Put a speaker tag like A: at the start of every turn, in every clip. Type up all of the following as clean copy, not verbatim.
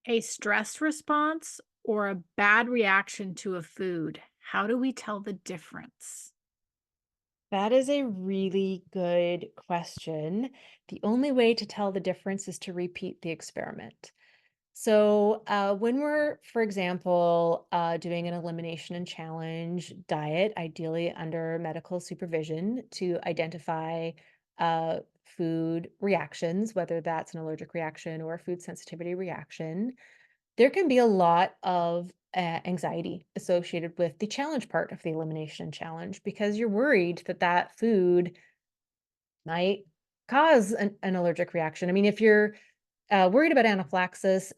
A: A stress response or a bad reaction to a food? How do we tell the difference?
B: That is a really good question. The only way to tell the difference is to repeat the experiment. When we're, for example, doing an elimination and challenge diet, ideally under medical supervision to identify food reactions, whether that's an allergic reaction or a food sensitivity reaction, there can be a lot of anxiety associated with the challenge part of the elimination challenge because you're worried that that food might cause an allergic reaction. I mean, if you're worried about anaphylaxis,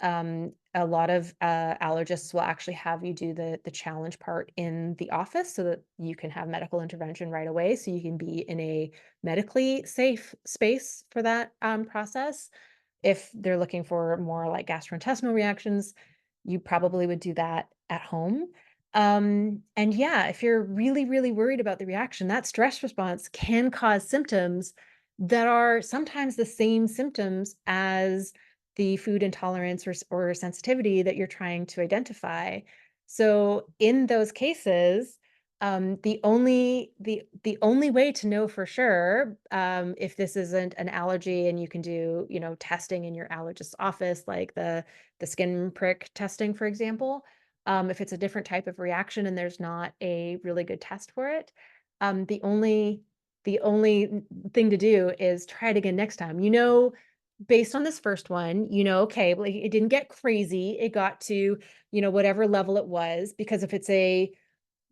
B: a lot of allergists will actually have you do the challenge part in the office so that you can have medical intervention right away, so you can be in a medically safe space for that process. If they're looking for more like gastrointestinal reactions, you probably would do that at home. And yeah, if you're really, really worried about the reaction, that stress response can cause symptoms that are sometimes the same symptoms as the food intolerance or sensitivity that you're trying to identify. So in those cases, the only way to know for sure, if this isn't an allergy and you can do, testing in your allergist's office, like the skin prick testing, for example, if it's a different type of reaction and there's not a really good test for it, the only thing to do is try it again next time. Based on this first one, okay, well, it didn't get crazy. It got to, whatever level it was, because if it's a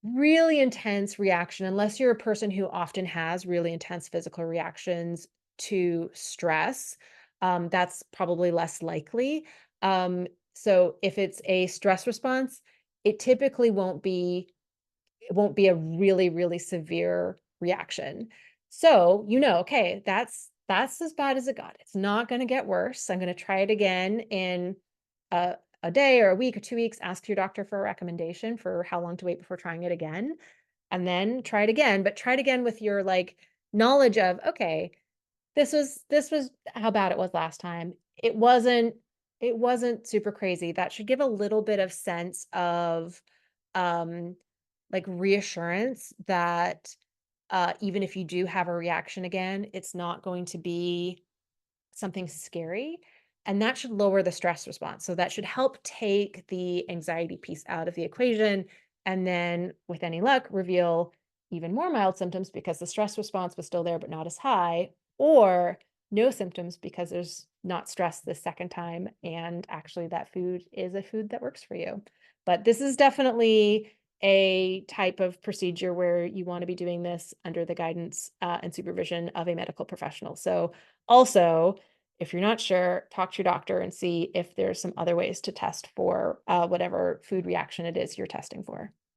B: really intense reaction, unless you're a person who often has really intense physical reactions to stress, that's probably less likely. So if it's a stress response, it typically won't be a really, really severe reaction. So, okay, that's as bad as it got. It's not gonna get worse. I'm gonna try it again in a a day or a week or 2 weeks. Ask your doctor for a recommendation for how long to wait before trying it again, and then try it again, but try it again with your, like, knowledge of, "Okay, this was how bad it was last time. It wasn't super crazy." That should give a little bit of sense of, um, like, reassurance that, even if you do have a reaction again, it's not going to be something scary, and that should lower the stress response. So that should help take the anxiety piece out of the equation, and then, with any luck, reveal even more mild symptoms because the stress response was still there but not as high, or no symptoms because there's not stress the second time, and actually that food is a food that works for you. But this is definitely a type of procedure where you want to be doing this under the guidance and supervision of a medical professional. So also, if you're not sure, talk to your doctor and see if there's some other ways to test for whatever food reaction it is you're testing for.